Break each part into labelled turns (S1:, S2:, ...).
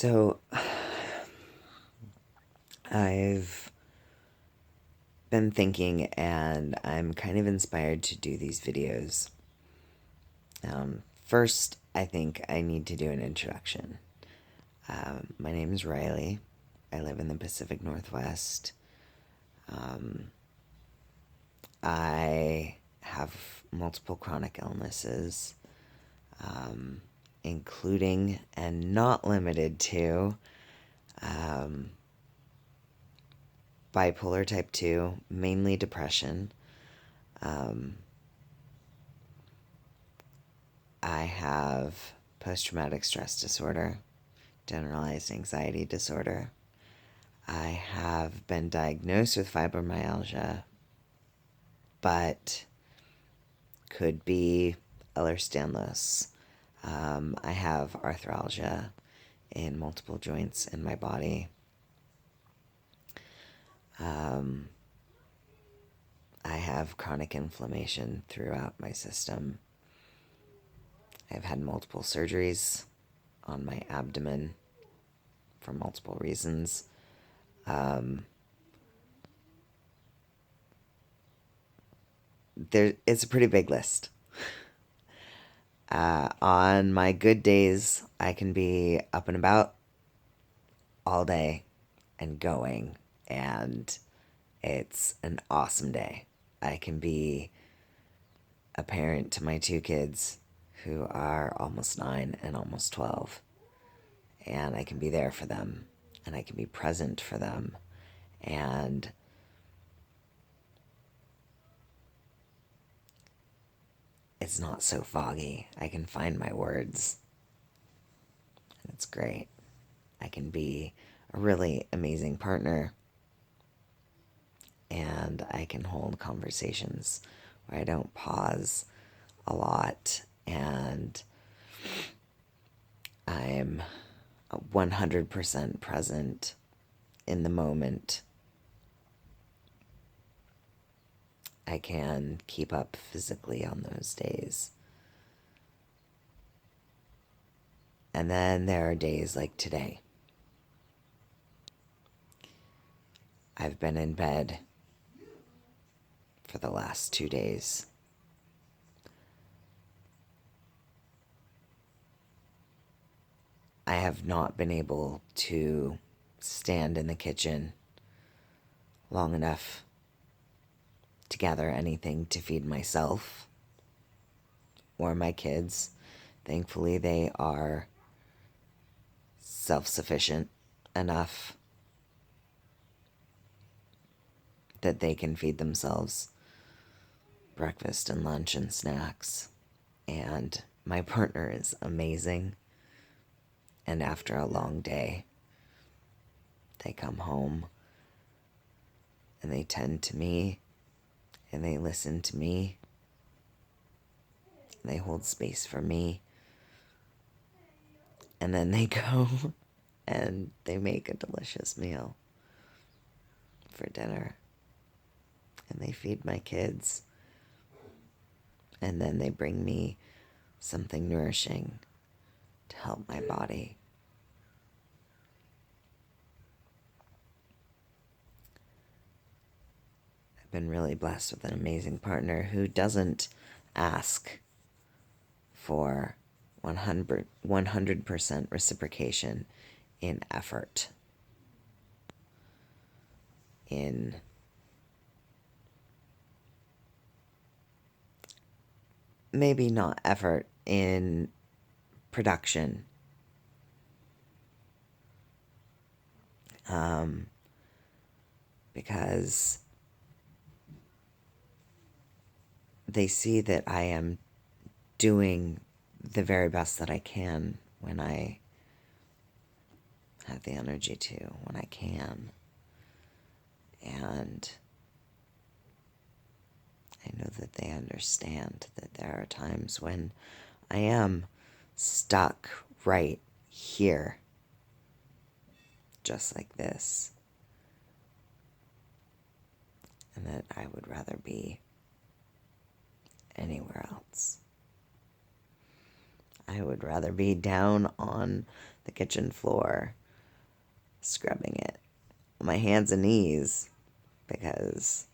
S1: So, I've been thinking, and I'm kind of inspired to do these videos. First, I think I need to do an introduction. My name is Riley. I live in the Pacific Northwest. I have multiple chronic illnesses, including and not limited to bipolar type 2, mainly depression. I have post-traumatic stress disorder, generalized anxiety disorder. I have been diagnosed with fibromyalgia, but could be Ehlers-Danlos. I have arthralgia in multiple joints in my body. I have chronic inflammation throughout my system. I've had multiple surgeries on my abdomen for multiple reasons. It's a pretty big list. On my good days, I can be up and about all day and going, and it's an awesome day. I can be a parent to my two kids who are almost 9 and almost 12, and I can be there for them, and I can be present for them, and it's not so foggy. I can find my words, and it's great. I can be a really amazing partner, and I can hold conversations where I don't pause a lot, and I'm 100% present in the moment. I can keep up physically on those days. And then there are days like today. I've been in bed for the last 2 days. I have not been able to stand in the kitchen long enough to gather anything to feed myself or my kids. Thankfully, they are self-sufficient enough that they can feed themselves breakfast and lunch and snacks. And my partner is amazing. And after a long day, they come home and they tend to me and they listen to me. And they hold space for me. And then they go and they make a delicious meal for dinner. And they feed my kids. And then they bring me something nourishing to help my body. I've been really blessed with an amazing partner who doesn't ask for 100% reciprocation in effort, in maybe not effort, in production. Because they see that I am doing the very best that I can when I have the energy to, when I can. And I know that they understand that there are times when I am stuck right here, just like this, and that I would rather be anywhere else. I would rather be down on the kitchen floor scrubbing it on my hands and knees because,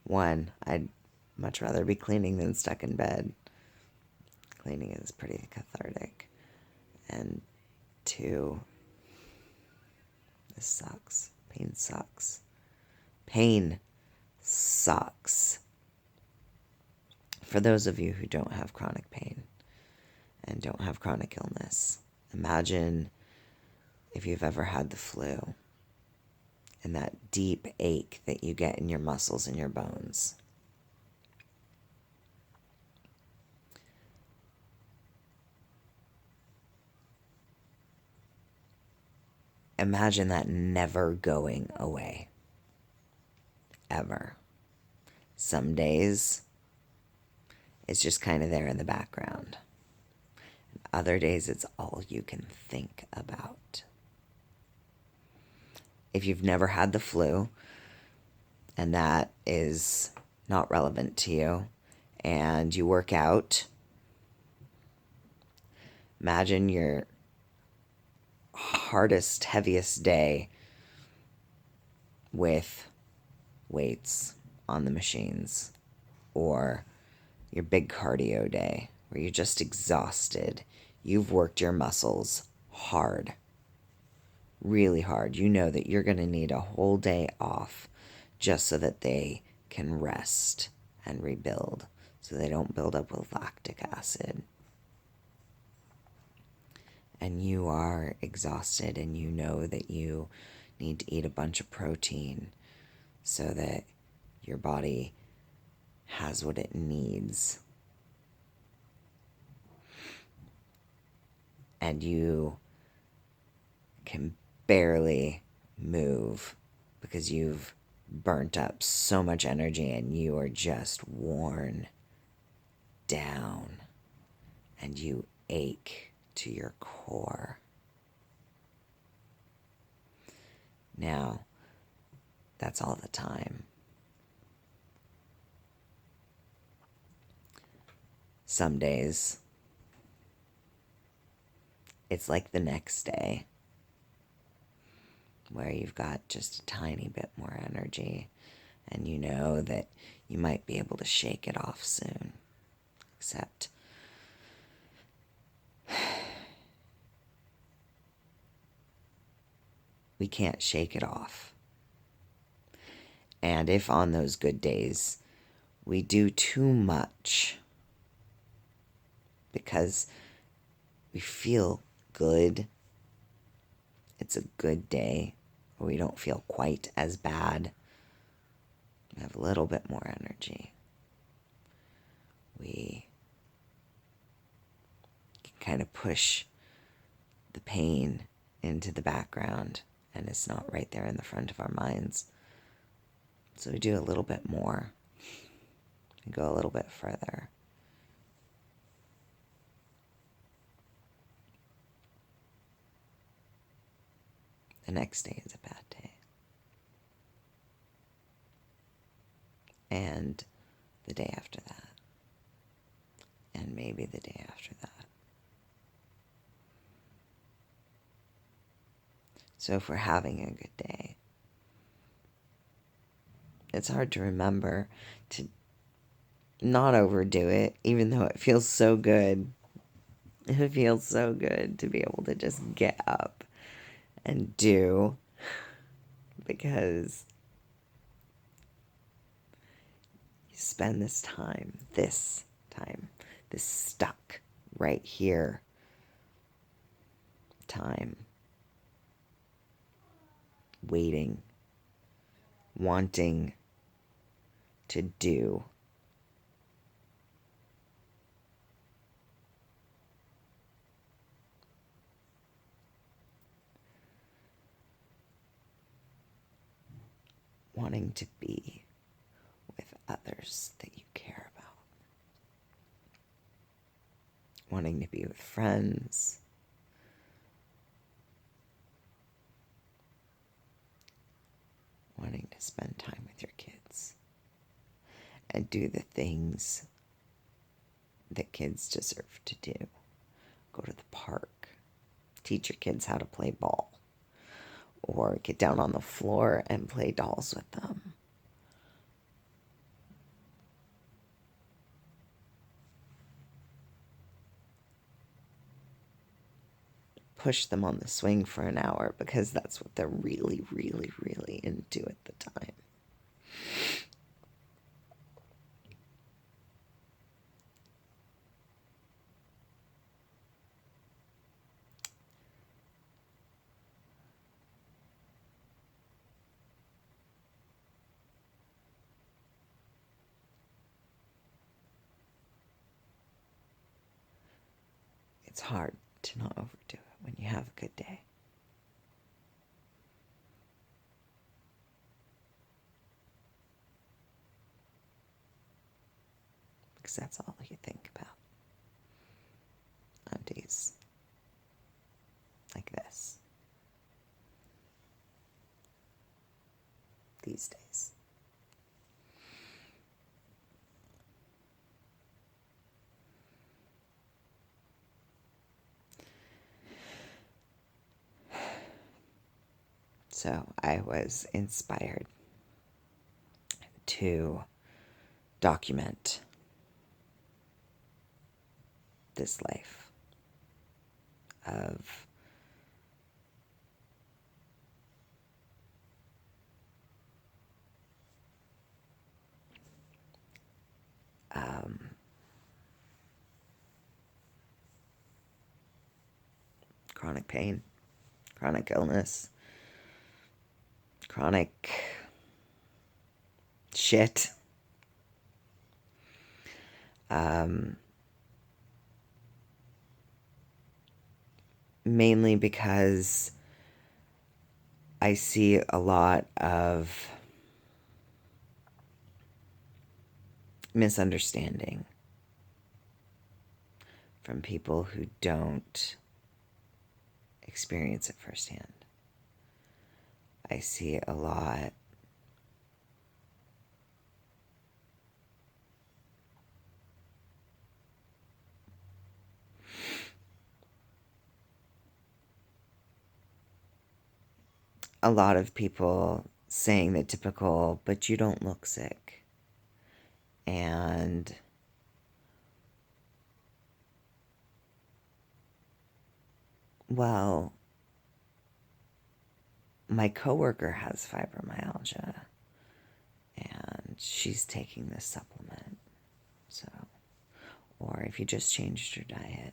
S1: one, I'd much rather be cleaning than stuck in bed. Cleaning is pretty cathartic. And two, this sucks. Pain sucks. Pain sucks. For those of you who don't have chronic pain and don't have chronic illness, imagine if you've ever had the flu and that deep ache that you get in your muscles and your bones. Imagine that never going away. Ever. Some days, it's just kind of there in the background. Other days, it's all you can think about. If you've never had the flu, and that is not relevant to you, and you work out, imagine your hardest, heaviest day with weights on the machines, or your big cardio day where you're just exhausted. You've worked your muscles hard, really hard. You know that you're going to need a whole day off just so that they can rest and rebuild, so they don't build up with lactic acid. And you are exhausted, and you know that you need to eat a bunch of protein so that your body has what it needs. And you can barely move because you've burnt up so much energy and you are just worn down and you ache to your core. Now, that's all the time. Some days, it's like the next day where you've got just a tiny bit more energy and you know that you might be able to shake it off soon. Except we can't shake it off. And if on those good days we do too much because we feel good, it's a good day, or we don't feel quite as bad, we have a little bit more energy, we can kind of push the pain into the background and it's not right there in the front of our minds. So we do a little bit more and go a little bit further. The next day is a bad day. And the day after that. And maybe the day after that. So if we're having a good day, it's hard to remember to not overdo it, even though it feels so good. It feels so good to be able to just get up and do, because you spend this stuck right here time waiting, wanting to do. Wanting to be with others that you care about. Wanting to be with friends. Wanting to spend time with your kids. And do the things that kids deserve to do. Go to the park. Teach your kids how to play ball. Or get down on the floor and play dolls with them. Push them on the swing for an hour because that's what they're really, really, really into at the time. It's hard to not overdo it when you have a good day. Because that's all you think about on days like this. These days. So I was inspired to document this life of chronic pain, chronic illness, chronic shit. Mainly because I see a lot of misunderstanding from people who don't experience it firsthand. I see a lot of people saying the typical, but you don't look sick. And well, my coworker has fibromyalgia and she's taking this supplement. So, or if you just changed your diet,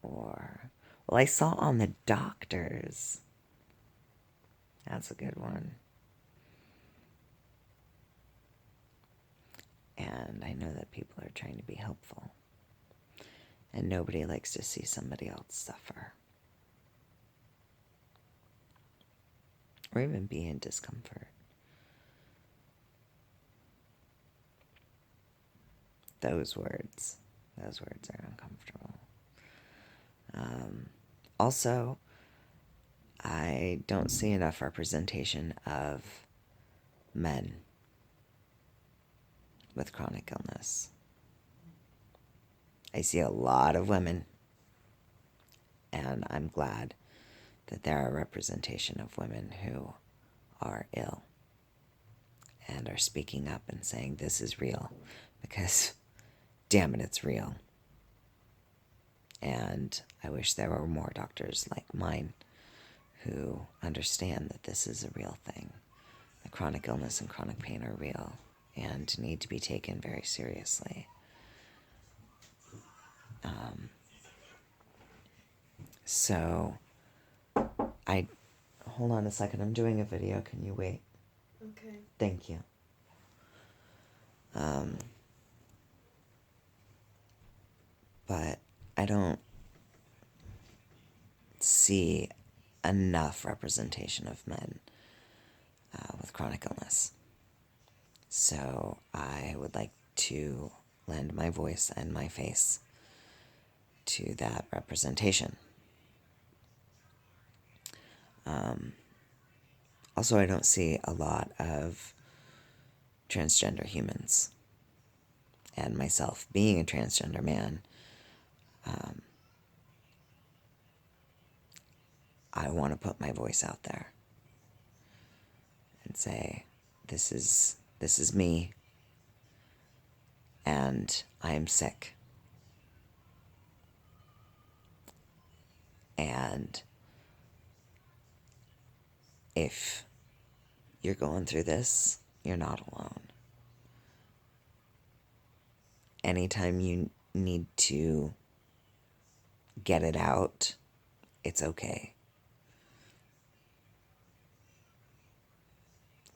S1: or, well, I saw on the doctors. That's a good one. And I know that people are trying to be helpful. And nobody likes to see somebody else suffer. Or even be in discomfort. Those words are uncomfortable. Also, I don't see enough representation of men with chronic illness. I see a lot of women, and I'm glad that there are representation of women who are ill and are speaking up and saying this is real, because damn it, it's real. And I wish there were more doctors like mine who understand that this is a real thing. That chronic illness and chronic pain are real and need to be taken very seriously. So, hold on a second, I'm doing a video, can you wait?
S2: Okay.
S1: Thank you. But I don't see enough representation of men with chronic illness. So I would like to lend my voice and my face to that representation. Also, I don't see a lot of transgender humans. And myself being a transgender man, I want to put my voice out there and say, this is me, and I am sick. And if you're going through this, you're not alone. Anytime you need to get it out, it's okay.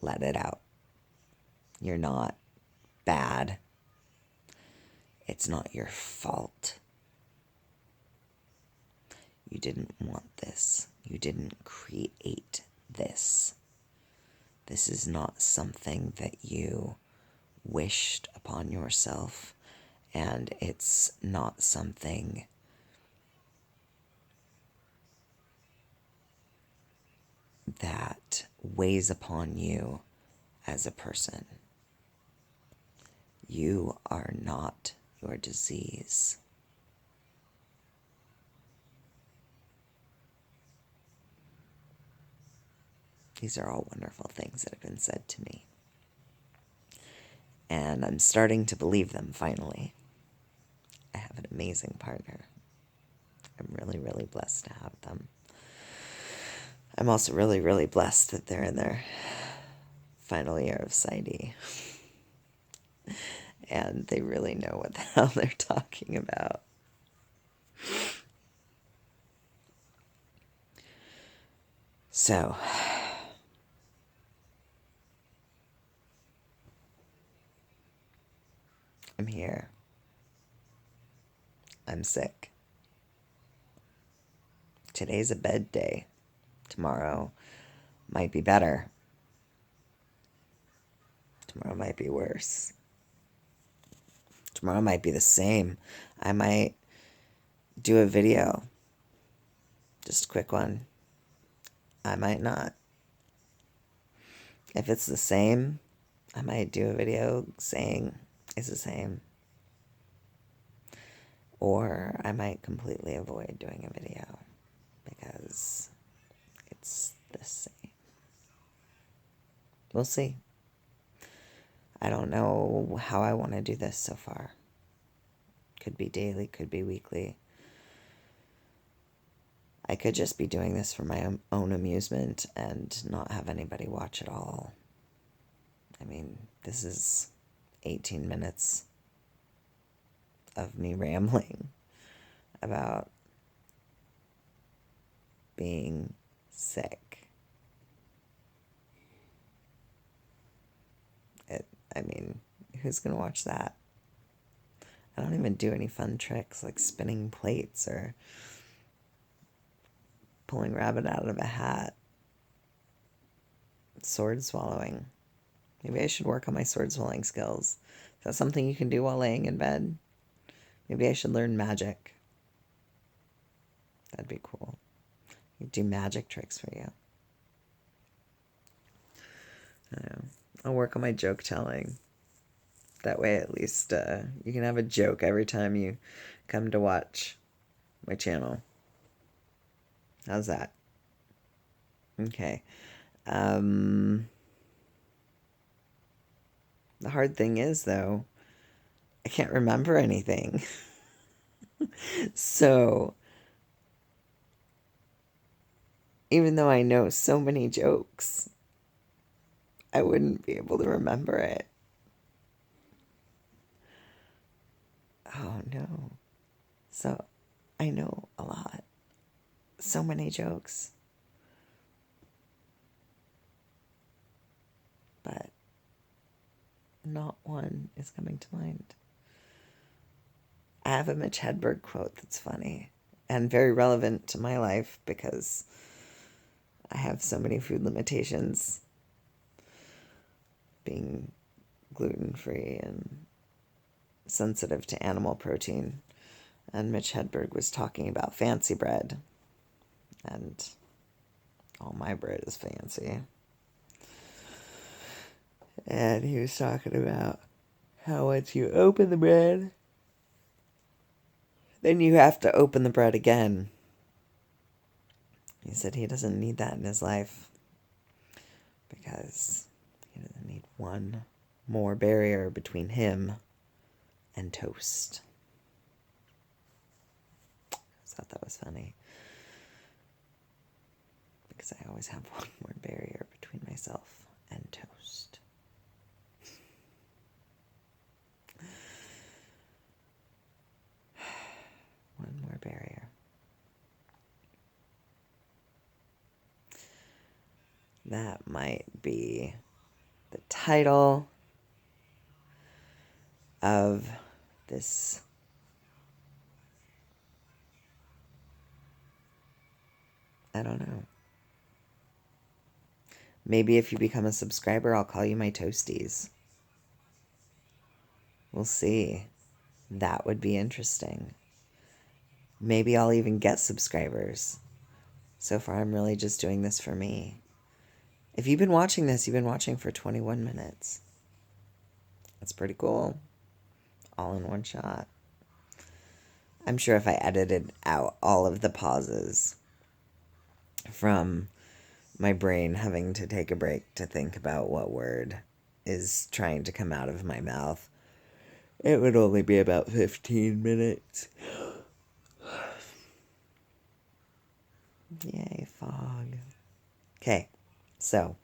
S1: Let it out. You're not bad. It's not your fault. You didn't want this. You didn't create this. This is not something that you wished upon yourself, and it's not something that weighs upon you as a person. You are not your disease. These are all wonderful things that have been said to me. And I'm starting to believe them finally. I have an amazing partner. I'm really, really blessed to have them. I'm also really, really blessed that they're in their final year of PsyD. And they really know what the hell they're talking about. So, I'm here. I'm sick. Today's a bed day. Tomorrow might be better. Tomorrow might be worse. Tomorrow might be the same. I might do a video. Just a quick one. I might not. If it's the same, I might do a video saying it's the same. Or I might completely avoid doing a video because it's the same. We'll see. I don't know how I want to do this so far. Could be daily, could be weekly. I could just be doing this for my own amusement and not have anybody watch at all. I mean, this is 18 minutes of me rambling about being sick. I mean, who's going to watch that? I don't even do any fun tricks like spinning plates or pulling rabbit out of a hat. Sword swallowing. Maybe I should work on my sword swallowing skills. Is that something you can do while laying in bed? Maybe I should learn magic. That'd be cool. I'd do magic tricks for you. I don't know. I'll work on my joke telling. That way at least you can have a joke every time you come to watch my channel. How's that? Okay. The hard thing is, though, I can't remember anything. So, even though I know so many jokes, I wouldn't be able to remember it. Oh, no. So, I know a lot. So many jokes. But not one is coming to mind. I have a Mitch Hedberg quote that's funny and very relevant to my life because I have so many food limitations, being gluten-free and sensitive to animal protein. And Mitch Hedberg was talking about fancy bread. And all my bread is fancy. And he was talking about how once you open the bread, then you have to open the bread again. He said he doesn't need that in his life because he doesn't need one more barrier between him and toast. I thought that was funny because I always have one more barrier between myself and toast. One more barrier. That might be the title of this I don't know. Maybe if you become a subscriber, I'll call you my toasties. We'll see. That would be interesting. Maybe I'll even get subscribers. So far, I'm really just doing this for me. If you've been watching this, you've been watching for 21 minutes. That's pretty cool. All in one shot. I'm sure if I edited out all of the pauses from my brain having to take a break to think about what word is trying to come out of my mouth, it would only be about 15 minutes. Yay, fog. Okay, so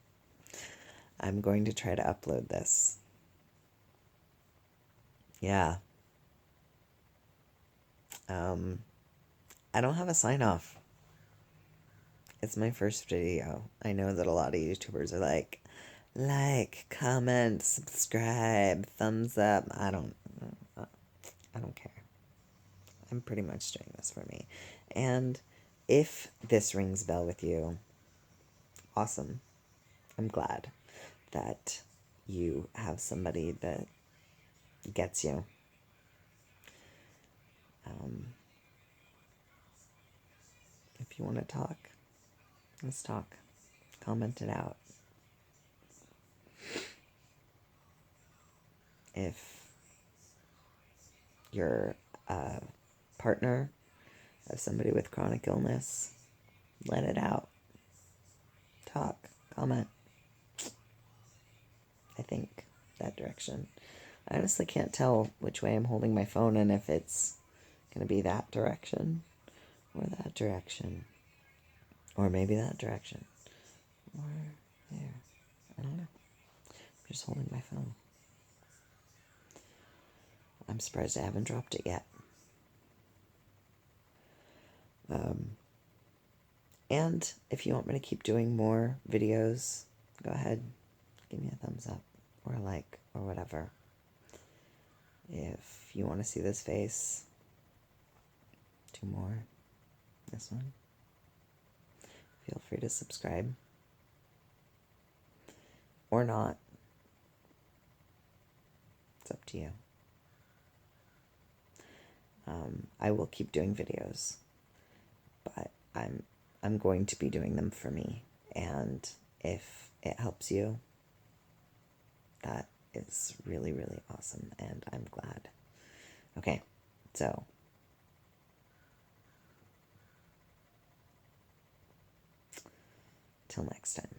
S1: I'm going to try to upload this. Yeah. I don't have a sign off. It's my first video. I know that a lot of YouTubers are like, comment, subscribe, thumbs up. I don't care. I'm pretty much doing this for me. And if this rings a bell with you, awesome. I'm glad that you have somebody that gets you. If you want to talk, let's talk. Comment it out. If you're a partner of somebody with chronic illness, let it out. Talk. Comment. I think that direction. I honestly can't tell which way I'm holding my phone and if it's going to be that direction or that direction. Or maybe that direction. Or there. I don't know. I'm just holding my phone. I'm surprised I haven't dropped it yet. And if you want me to keep doing more videos, go ahead. Give me a thumbs up or a like or whatever. If you want to see this face, 2 more. This one. Feel free to subscribe. Or not. It's up to you. I will keep doing videos, but I'm going to be doing them for me. And if it helps you, that is really, really awesome, and I'm glad. Okay, so till next time.